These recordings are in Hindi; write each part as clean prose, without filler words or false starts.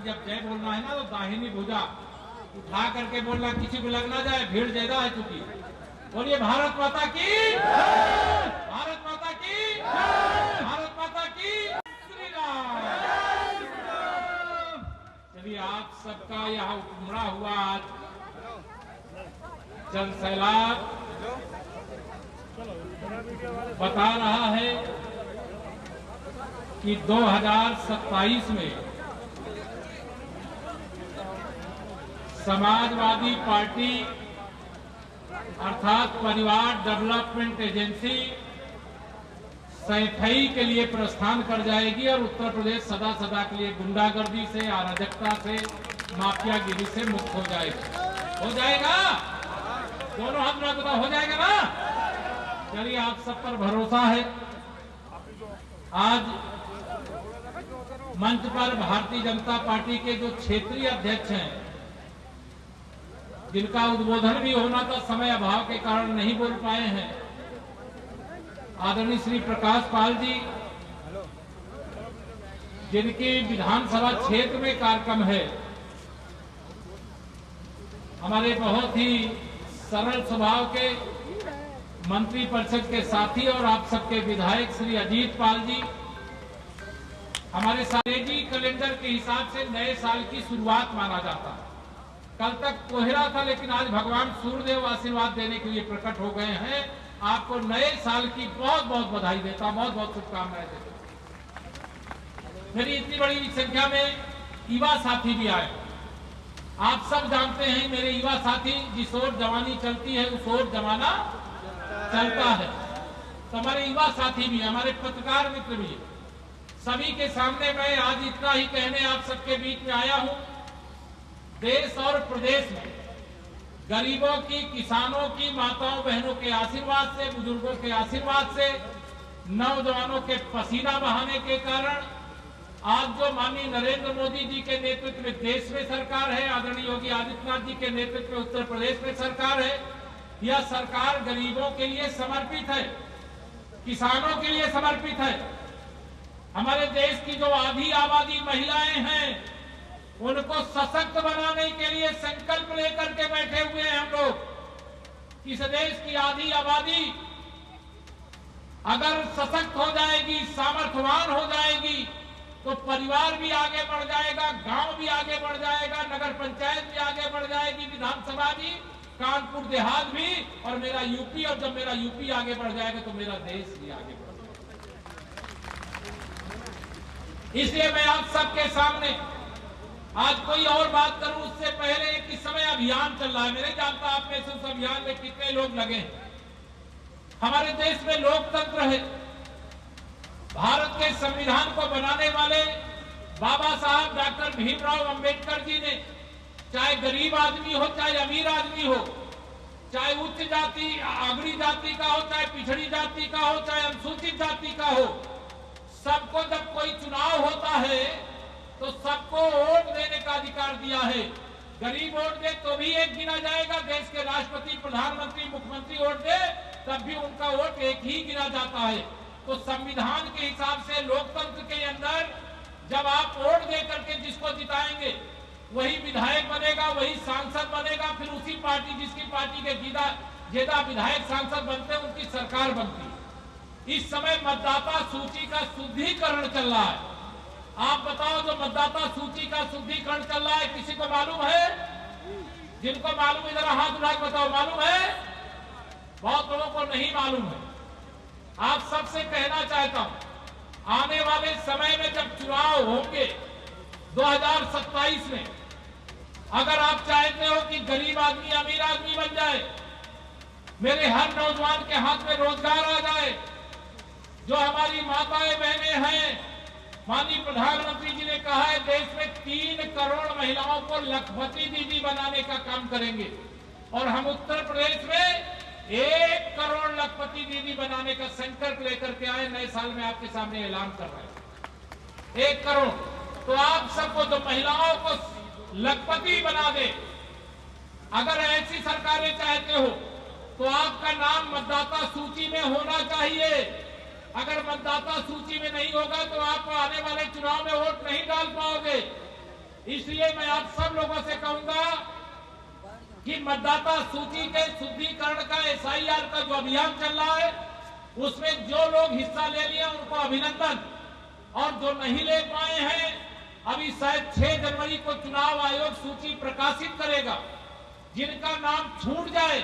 जब जय बोलना है ना तो दाहिनी भुजा उठा करके बोलना, किसी को लग ना जाए भीड़ ज्यादा है चुकी। बोलिए भारत माता की, भारत माता की, भारत माता की श्री राम। चलिए आप सबका यहाँ उमड़ा हुआ आज जन सैलाब बता रहा है कि 2027 में समाजवादी पार्टी अर्थात परिवार डेवलपमेंट एजेंसी सैथई के लिए प्रस्थान कर जाएगी और उत्तर प्रदेश सदा सदा के लिए गुंडागर्दी से, अराजकता से, माफियागिरी से मुक्त हो जाएगा। हो जाएगा, दोनों हाथ में बताओ, हो जाएगा ना? चलिए आप सब पर भरोसा है। आज मंच पर भारतीय जनता पार्टी के जो क्षेत्रीय अध्यक्ष हैं, जिनका उद्बोधन भी होना था, समय अभाव के कारण नहीं बोल पाए हैं, आदरणीय श्री प्रकाश पाल जी, जिनकी विधानसभा क्षेत्र में कार्यक्रम है, हमारे बहुत ही सरल स्वभाव के मंत्री परिषद के साथी और आप सबके विधायक श्री अजीत पाल जी, हमारे अंग्रेजी कैलेंडर के हिसाब से नए साल की शुरुआत माना जाता है। कल तक कोहरा था, लेकिन आज भगवान सूर्यदेव आशीर्वाद देने के लिए प्रकट हो गए हैं। आपको नए साल की बहुत बहुत बधाई देता, बहुत बहुत शुभकामनाएं देता। मेरी इतनी बड़ी संख्या में युवा साथी भी आए। आप सब जानते हैं मेरे युवा साथी, जिस ओर जवानी चलती है उस ओर जमाना चलता है। तो हमारे युवा साथी भी, हमारे पत्रकार मित्र भी, सभी के सामने मैं आज इतना ही कहने आप सबके बीच में आया हूं। देश और प्रदेश में गरीबों की, किसानों की, माताओं बहनों के आशीर्वाद से, बुजुर्गों के आशीर्वाद से, नौजवानों के पसीना बहाने के कारण आज जो माननीय नरेंद्र मोदी जी के नेतृत्व में देश में सरकार है, आदरणीय योगी आदित्यनाथ जी के नेतृत्व में उत्तर प्रदेश में सरकार है, यह सरकार गरीबों के लिए समर्पित है, किसानों के लिए समर्पित है। हमारे देश की जो आधी आबादी महिलाएं हैं, उनको सशक्त बनाने के लिए संकल्प लेकर के बैठे हुए हैं हम लोग। इस देश की आधी आबादी अगर सशक्त हो जाएगी, सामर्थ्यवान हो जाएगी, तो परिवार भी आगे बढ़ जाएगा, गांव भी आगे बढ़ जाएगा, नगर पंचायत भी आगे बढ़ जाएगी, विधानसभा भी, कानपुर देहात भी, और मेरा यूपी। और जब मेरा यूपी आगे बढ़ जाएगा तो मेरा देश भी आगे बढ़ जाएगा। इसलिए मैं आप सबके सामने आज कोई और बात करूं उससे पहले कि इस समय अभियान चल रहा है। मैं नहीं जानता आप में से उस अभियान में कितने लोग लगे हैं। हमारे देश में लोकतंत्र है। भारत के संविधान को बनाने वाले बाबा साहब डॉक्टर भीमराव अंबेडकर जी ने, चाहे गरीब आदमी हो, चाहे अमीर आदमी हो, चाहे उच्च जाति, अग्रणी जाति का हो, चाहे पिछड़ी जाति का हो, चाहे अनुसूचित जाति का हो, सबको जब कोई चुनाव होता है तो सबको वोट देने का अधिकार दिया है। गरीब वोट दे तो भी एक गिना जाएगा, देश के राष्ट्रपति, प्रधानमंत्री, मुख्यमंत्री वोट दे तब भी उनका वोट एक ही गिना जाता है। तो संविधान के हिसाब से लोकतंत्र के अंदर जब आप वोट दे करके जिसको जिताएंगे वही विधायक बनेगा, वही सांसद बनेगा, फिर उसी पार्टी, जिसकी पार्टी के ज्यादा विधायक सांसद बनते हैं, उनकी सरकार बनती है। इस समय मतदाता सूची का शुद्धिकरण चल रहा है। आप बताओ, जो मतदाता सूची का शुद्धिकरण चल रहा है, किसी को मालूम है? जिनको मालूम है जरा हाथ उठा के बताओ, मालूम है? बहुत लोगों को नहीं मालूम है। आप सबसे कहना चाहता हूं, आने वाले समय में जब चुनाव होंगे 2027 में, अगर आप चाहते हो कि गरीब आदमी अमीर आदमी बन जाए, मेरे हर नौजवान के हाथ में रोजगार आ जाए, जो हमारी माताएं बहनें हैं, माननीय प्रधानमंत्री जी ने कहा है देश में 3 करोड़ महिलाओं को लखपति दीदी बनाने का काम करेंगे, और हम उत्तर प्रदेश में 1 करोड़ लखपति दीदी बनाने का संकल्प लेकर के आए। नए साल में आपके सामने ऐलान कर रहे हैं 1 करोड़। तो आप सबको, जो महिलाओं को लखपति बना दे, अगर ऐसी सरकारें चाहते हो तो आपका नाम मतदाता सूची में होना चाहिए। अगर मतदाता सूची में नहीं होगा तो आप आने वाले चुनाव में वोट नहीं डाल पाओगे। इसलिए मैं आप सब लोगों से कहूंगा कि मतदाता सूची के शुद्धिकरण का SIR का जो अभियान चल रहा है उसमें जो लोग हिस्सा ले लिए उनको अभिनंदन, और जो नहीं ले पाए हैं अभी शायद 6 जनवरी को चुनाव आयोग सूची प्रकाशित करेगा। जिनका नाम छूट जाए,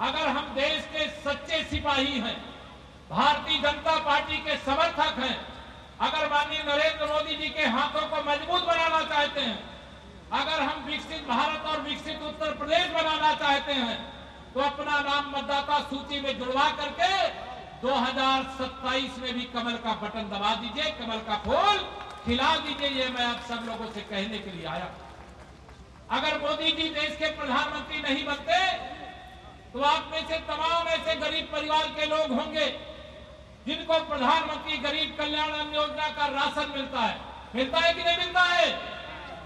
अगर हम देश के सच्चे सिपाही हैं, भारतीय जनता पार्टी के समर्थक हैं, अगर माननीय नरेंद्र मोदी जी के हाथों को मजबूत बनाना चाहते हैं, अगर हम विकसित भारत और विकसित उत्तर प्रदेश बनाना चाहते हैं, तो अपना नाम मतदाता सूची में जुड़वा करके 2027 में भी कमल का बटन दबा दीजिए, कमल का फूल खिला दीजिए। ये मैं आप सब लोगों से कहने के लिए आया। अगर मोदी जी देश के प्रधानमंत्री नहीं बनते तो आप में से तमाम ऐसे गरीब परिवार के लोग होंगे जिनको प्रधानमंत्री गरीब कल्याण अन्न योजना का राशन मिलता है कि नहीं मिलता है?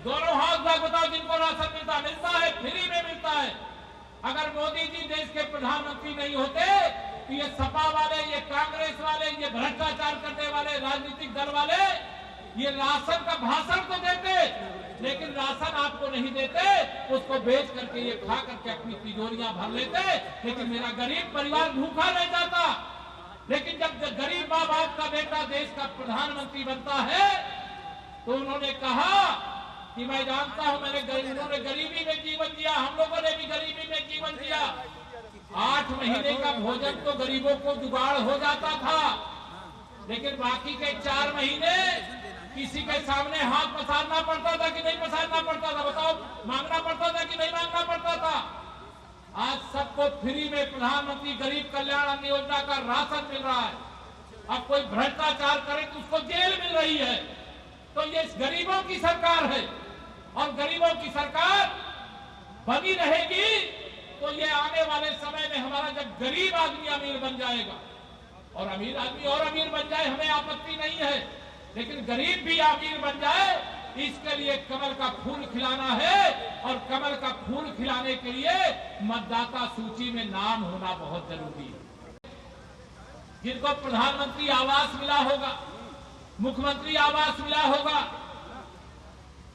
दोनों हाथ बताओ, जिनको राशन मिलता है, फ्री में मिलता है। अगर मोदी जी देश के प्रधानमंत्री नहीं होते तो ये सपा वाले, ये कांग्रेस वाले, ये भ्रष्टाचार करने वाले राजनीतिक दल वाले ये राशन का भाषण तो देते, लेकिन राशन आपको नहीं देते, उसको बेच करके ये खा करके अपनी तिजोरियां भर लेते, लेकिन मेरा गरीब परिवार भूखा रह जाता। लेकिन जब गरीब माँ बाप का बेटा देश का प्रधानमंत्री बनता है तो उन्होंने कहा कि मैं जानता हूं, उन्होंने गरीबी में जीवन जिया, हम लोगों ने भी गरीबी में जीवन जिया। 8 महीने का भोजन तो गरीबों को जुगाड़ हो जाता था, लेकिन बाकी के 4 महीने किसी के सामने हाथ पसारना पड़ता था कि नहीं पसारना पड़ता था? बताओ, मांगना पड़ता था कि नहीं मांगना पड़ता था? आज सबको फ्री में प्रधानमंत्री गरीब कल्याण अन्न योजना का राशन मिल रहा है। अब कोई भ्रष्टाचार करे तो उसको जेल मिल रही है। तो ये गरीबों की सरकार है, और गरीबों की सरकार बनी रहेगी तो ये आने वाले समय में हमारा जब गरीब आदमी अमीर बन जाएगा, और अमीर आदमी और अमीर बन जाए हमें आपत्ति नहीं है, लेकिन गरीब भी अमीर बन जाए, इसके लिए कमल का फूल खिलाना है। और कमल का फूल खिलाने के लिए मतदाता सूची में नाम होना बहुत जरूरी है। जिनको प्रधानमंत्री आवास मिला होगा, मुख्यमंत्री आवास मिला होगा,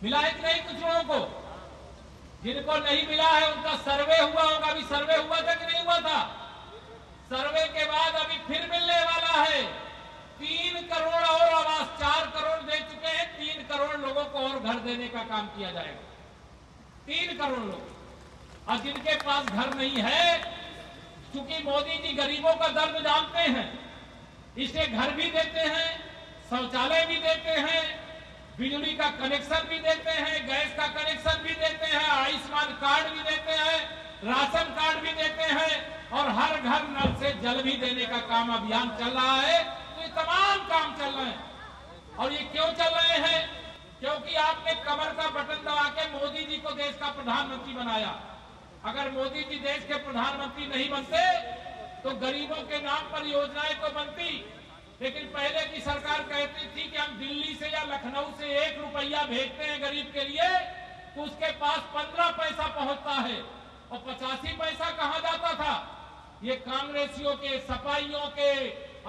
मिला है कि नहीं कुछ लोगों को? जिनको नहीं मिला है उनका सर्वे हुआ होगा। अभी सर्वे हुआ था कि नहीं हुआ था? सर्वे के बाद अभी फिर मिलने वाला है। 3 करोड़ और आवास, 4 करोड़ दे चुके हैं, 3 करोड़ लोगों को और घर देने का काम किया जाएगा। 3 करोड़ लोग। और जिनके पास घर नहीं है, क्योंकि मोदी जी गरीबों का दर्द जानते हैं, इसे घर भी देते हैं, शौचालय भी देते हैं, बिजली का कनेक्शन भी देते हैं, गैस का कनेक्शन भी देते हैं, आयुष्मान कार्ड भी देते हैं, राशन कार्ड भी देते हैं, और हर घर नल से जल भी देने का काम अभियान चल रहा है। तो ये तमाम काम चल रहे हैं। और ये क्यों चल रहे हैं? क्योंकि आपने कमर का बटन दबा के मोदी जी को देश का प्रधानमंत्री बनाया। अगर मोदी जी देश के प्रधानमंत्री नहीं बनते तो गरीबों के नाम पर योजनाएं तो बनती, लेकिन पहले की सरकार कहती थी कि हम दिल्ली से या लखनऊ से 1 रुपया भेजते हैं गरीब के लिए, तो उसके पास 15 पैसा पहुंचता है, और 85 पैसा कहां जाता था? ये कांग्रेसियों के, सपाइयों के,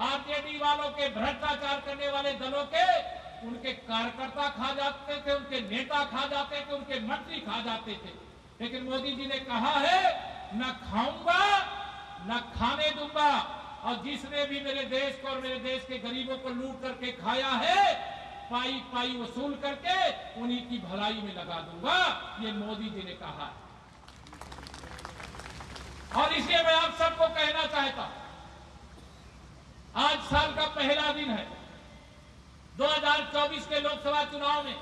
आरजेडी वालों के, भ्रष्टाचार करने वाले दलों के, उनके कार्यकर्ता खा जाते थे, उनके नेता खा जाते थे, उनके मंत्री खा जाते थे। लेकिन मोदी जी ने कहा है, न खाऊंगा न खाने दूंगा, और जिसने भी मेरे देश को और मेरे देश के गरीबों को लूट करके खाया है, पाई पाई वसूल करके उन्हीं की भलाई में लगा दूंगा। ये मोदी जी ने कहा है। और इसलिए मैं आप सबको कहना चाहता हूं, आज साल का पहला दिन है 2024 के लोकसभा चुनाव में।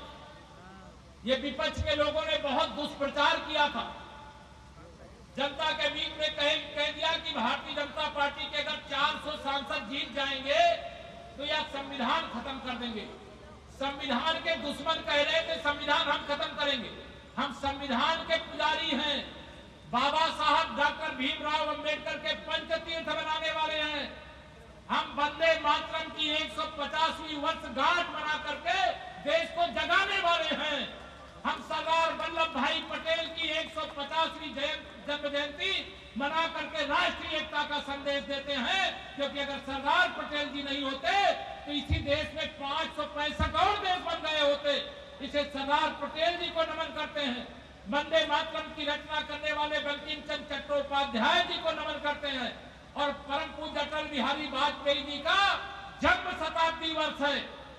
ये विपक्ष के लोगों ने बहुत दुष्प्रचार किया था, जनता के बीच में कह दिया कि भारतीय जनता पार्टी के अगर 400 सांसद जीत जाएंगे तो यह संविधान खत्म कर देंगे। संविधान के दुश्मन कह रहे थे संविधान हम खत्म करेंगे। हम संविधान के पुजारी हैं, बाबा साहब डॉक्टर भीमराव अंबेडकर के पंचतीर्थ बनाने वाले हैं। हम वंदे मातरम की 150वीं वर्षगांठ बना करके देश को जगाने वाले हैं। हम सरदार वल्लभ भाई पटेल की 150वीं जन्म जयंती मना करके राष्ट्रीय एकता का संदेश देते हैं, क्योंकि अगर सरदार पटेल जी नहीं होते तो इसी देश में 565 और देश बन गए होते। इसे सरदार पटेल जी को नमन करते हैं। वंदे मातरम की रचना करने वाले बंकिम चंद्र चट्टोपाध्याय जी को नमन करते हैं। और परम पूज्य अटल बिहारी वाजपेयी जी का जन्म शताब्दी वर्ष है।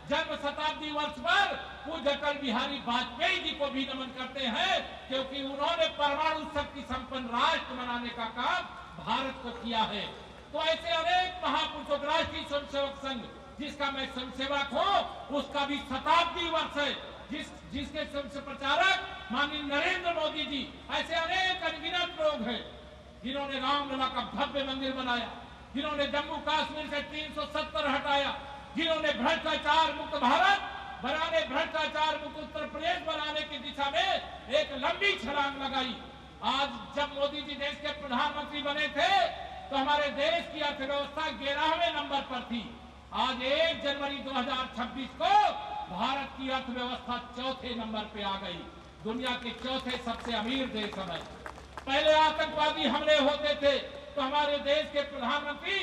जन्म शताब्दी वर्ष पर पूज्य अटल बिहारी वाजपेयी जी को भी नमन करते हैं, क्योंकि उन्होंने परमाणु शक्ति संपन्न राष्ट्र बनाने का काम भारत को किया है। तो ऐसे अनेक महापुरुषों, राष्ट्रीय स्वयंसेवक संघ जिसका मैं स्वयंसेवक हूँ, उसका भी शताब्दी वर्ष है। जिसके सबसे प्रचारक माननीय नरेंद्र मोदी जी, ऐसे अनेक अनगिनत लोग हैं जिन्होंने रामलला का भव्य मंदिर बनाया, जिन्होंने जम्मू कश्मीर से 370 हटाया, जिन्होंने भ्रष्टाचार मुक्त भारत बनाने, भ्रष्टाचार मुक्त उत्तर प्रदेश बनाने की दिशा में एक लंबी छलांग लगाई। आज जब मोदी जी देश के प्रधानमंत्री बने थे तो हमारे देश की अर्थव्यवस्था 11वें नंबर पर थी। आज 1 जनवरी 2026 को भारत की अर्थव्यवस्था 4थे नंबर पे आ गई। दुनिया के 4थे सबसे अमीर देश है। पहले आतंकवादी हमले होते थे तो हमारे देश के प्रधानमंत्री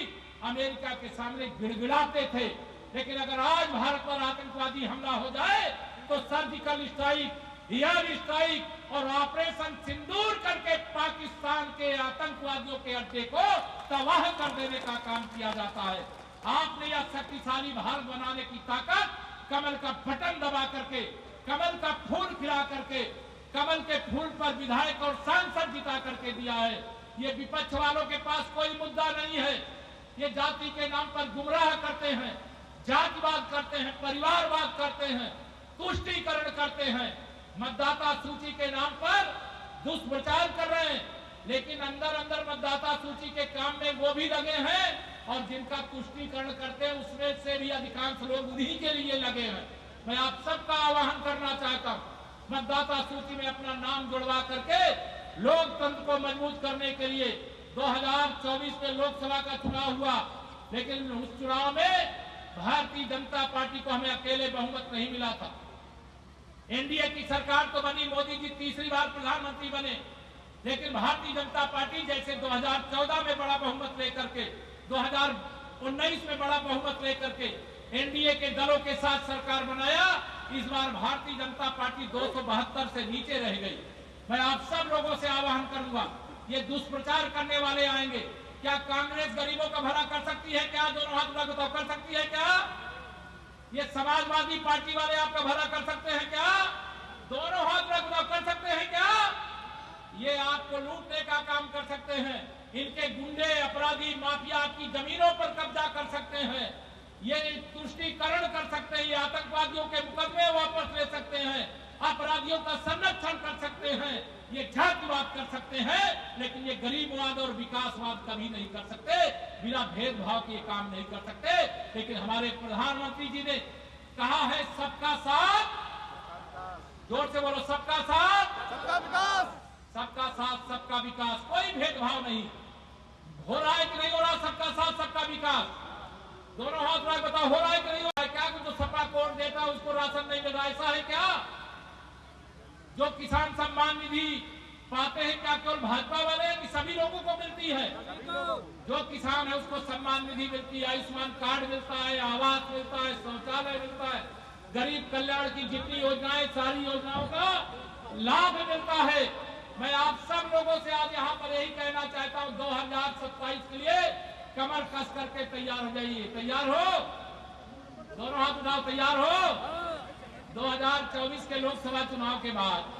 अमेरिका के सामने गिड़गिड़ाते थे, लेकिन अगर आज भारत पर आतंकवादी हमला हो जाए तो सर्जिकल स्ट्राइक, एयर स्ट्राइक और ऑपरेशन सिंदूर करके पाकिस्तान के आतंकवादियों के अड्डे को तबाह कर देने का काम किया जाता है। आपने यह शक्तिशाली भारत बनाने की ताकत कमल का बटन दबा करके, कमल का फूल खिला करके, कमल के फूल पर विधायक और सांसद जिता करके दिया है। ये विपक्ष वालों के पास कोई मुद्दा नहीं है। ये जाति के नाम पर गुमराह करते हैं, जातिवाद करते हैं, परिवारवाद करते हैं, तुष्टीकरण करते हैं, मतदाता सूची के नाम पर दुष्प्रचार कर रहे हैं, लेकिन अंदर अंदर मतदाता सूची के काम में वो भी लगे हैं और जिनका तुष्टीकरण करते हैं उसमें से भी अधिकांश लोग उन्हीं के लिए लगे हैं। मैं आप सबका आह्वान करना चाहता हूँ, मतदाता सूची में अपना नाम जुड़वा करके लोकतंत्र को मजबूत करने के लिए 2024 में लोकसभा का चुनाव हुआ, लेकिन उस चुनाव में भारतीय जनता पार्टी को हमें अकेले बहुमत नहीं मिला था। एनडीए की सरकार तो बनी, मोदी जी तीसरी बार प्रधानमंत्री बने, लेकिन भारतीय जनता पार्टी जैसे 2014 में बड़ा बहुमत लेकर के, 2019 में बड़ा बहुमत लेकर के एनडीए के दलों के साथ सरकार बनाया, इस बार भारतीय जनता पार्टी 272 से नीचे रह गई। मैं आप सब लोगों से आह्वान करूंगा, ये दुष्प्रचार करने वाले आएंगे, क्या कांग्रेस गरीबों का भला कर सकती है क्या? दोनों हाथ उठा तो कर सकती है क्या? ये समाजवादी पार्टी वाले आपका भला कर सकते हैं क्या? दोनों हाथ उठा कर सकते हैं क्या? ये आपको लूटने का काम कर सकते हैं। इनके गुंडे, अपराधी, माफिया आपकी जमीनों पर कब्जा कर सकते हैं। ये तुष्टीकरण कर सकते हैं, ये आतंकवादियों के मुकदमे वापस ले सकते हैं, अपराधियों का संरक्षण कर सकते हैं, ये जातिवाद कर सकते हैं, लेकिन ये गरीबवाद और विकासवाद कभी नहीं कर सकते। बिना भेदभाव के काम नहीं कर सकते। लेकिन हमारे प्रधानमंत्री जी ने कहा है सबका साथ, जोर से बोलो, सबका साथ सबका विकास, सबका साथ सबका विकास, कोई भेदभाव नहीं। हो रहा है कि नहीं हो रहा सबका साथ सबका विकास? दोनों हाथ उठा बताओ, हो रहा है कि नहीं हो रहा है? क्या जो सपा कोड देता है उसको राशन नहीं मिल रहा, ऐसा है क्या? जो किसान सम्मान निधि पाते हैं क्या केवल भाजपा वाले हैं कि सभी लोगों को मिलती है? जो किसान है उसको सम्मान निधि मिलती है, आयुष्मान कार्ड मिलता है, आवास मिलता है, शौचालय मिलता है, गरीब कल्याण की जितनी योजनाएं, सारी योजनाओं का लाभ मिलता है। मैं आप सब लोगों से आज यहाँ पर यही कहना चाहता हूँ, 2027 के लिए कमर कस करके तैयार हो जाइए। तैयार हो? दोनों हाथ उठाओ, तैयार हो? 2024 के लोकसभा चुनाव के बाद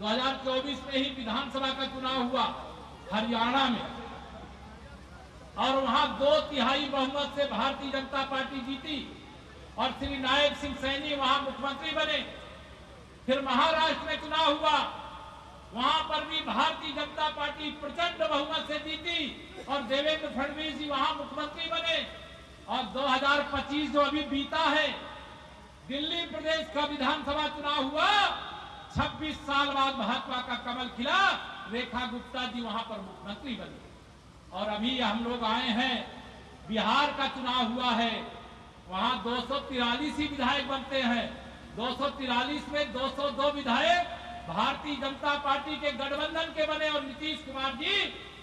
2024 में ही विधानसभा का चुनाव हुआ हरियाणा में, और वहां 2/3 बहुमत से भारतीय जनता पार्टी जीती और श्री नायक सिंह सैनी वहां मुख्यमंत्री बने। फिर महाराष्ट्र में चुनाव हुआ, वहां पर भी भारतीय जनता पार्टी प्रचंड बहुमत से जीती और देवेंद्र फडणवीस जी वहां मुख्यमंत्री बने। और 2025 जो अभी बीता है, दिल्ली प्रदेश का विधानसभा चुनाव हुआ, 26 साल बाद भाजपा का कमल खिला, रेखा गुप्ता जी वहां पर मुख्यमंत्री बनी। और अभी हम लोग आए हैं, बिहार का चुनाव हुआ है, वहां 243 ही विधायक बनते हैं। 243 में 202 विधायक भारतीय जनता पार्टी के गठबंधन के बने और नीतीश कुमार जी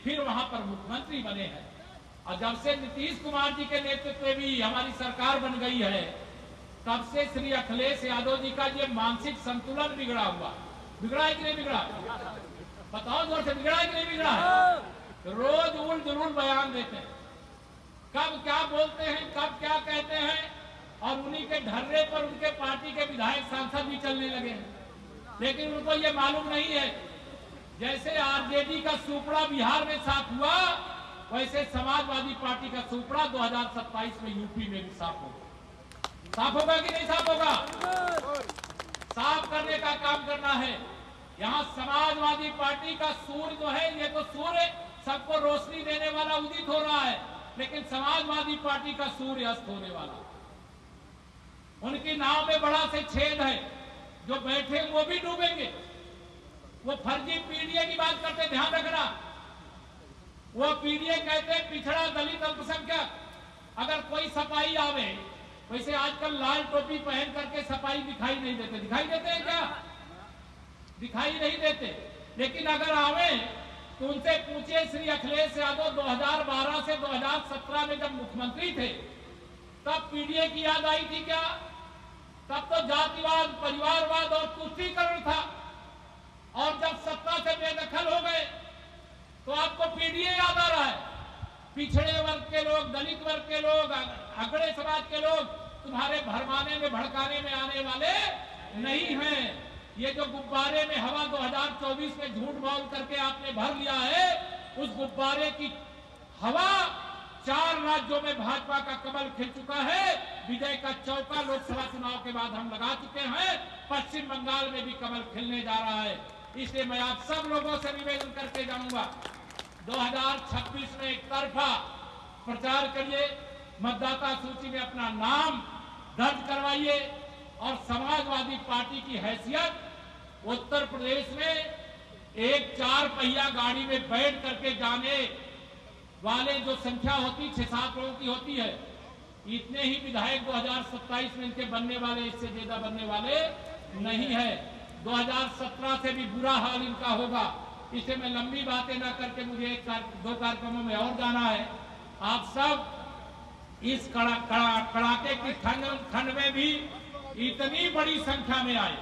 फिर वहां पर मुख्यमंत्री बने हैं। और जब से नीतीश कुमार जी के नेतृत्व में भी हमारी सरकार बन गई है, तब से श्री अखिलेश यादव जी का ये मानसिक संतुलन बिगड़ा हुआ। बिगड़ा है कि नहीं बिगड़ा? बताओ जोर से, बिगड़ा है कि नहीं बिगड़ा है? रोज उल जुलूल बयान देते हैं, कब क्या बोलते हैं, कब क्या कहते हैं, और उन्हीं के ढर्रे पर उनके पार्टी के विधायक सांसद भी चलने लगे हैं। लेकिन उनको ये मालूम नहीं है, जैसे आरजेडी का सुपड़ा बिहार में साफ हुआ, वैसे समाजवादी पार्टी का सुपड़ा 2027 में यूपी में भी साफ होगा। साफ होगा कि नहीं साफ होगा? साफ करने का काम करना है। यहाँ समाजवादी पार्टी का सूर्य जो है, ये तो सूर्य सबको रोशनी देने वाला उदित हो रहा है, लेकिन समाजवादी पार्टी का सूर्य अस्त होने वाला। उनकी नाव में बड़ा से छेद है, जो बैठे वो भी डूबेंगे। वो फर्जी पीडीए की बात करते, ध्यान रखना। वो पीडीए कहते हैं पिछड़ा, दलित, अल्पसंख्यक। अगर कोई सफाई आवे, वैसे आजकल लाल टोपी पहन करके सफाई दिखाई नहीं देते। दिखाई देते हैं क्या? दिखाई नहीं देते। लेकिन अगर आवे तो उनसे पूछिए, श्री अखिलेश यादव 2012 से 2017 में जब मुख्यमंत्री थे, तब पीडीए की याद आई थी क्या? तब तो जातिवाद, परिवारवाद और तुष्टीकरण था। और जब सत्ता से बेदखल हो गए तो आपको पीडीए याद आ रहा है। पिछड़े वर्ग के लोग, दलित वर्ग के लोग, अगड़े समाज के लोग तुम्हारे भरमाने में, भड़काने में आने वाले नहीं हैं। ये जो गुब्बारे में हवा 2024 में झूठ बोल करके आपने भर लिया है, उस गुब्बारे की हवा 4 राज्यों में भाजपा का कमल खिल चुका है। विजय का चौका लोकसभा चुनाव के बाद हम लगा चुके हैं। पश्चिम बंगाल में भी कमल खिलने जा रहा है। इसलिए मैं आप सब लोगों से निवेदन करके जाऊंगा, 2026 में एक तरफा प्रचार करिए, मतदाता सूची में अपना नाम दर्ज करवाइए, और समाजवादी पार्टी की हैसियत उत्तर प्रदेश में एक 4 पहिया गाड़ी में बैठ करके जाने वाले जो संख्या होती 6-7 लोगों की होती है, इतने ही विधायक 2027 में इनके बनने वाले, इससे ज्यादा बनने वाले नहीं है। 2017 से भी बुरा हाल इनका होगा। इसे मैं लंबी बातें ना करके मुझे 1-2 कार्यक्रमों में और जाना है। आप सब इस कड़ाके की ठंड में भी इतनी बड़ी संख्या में आए।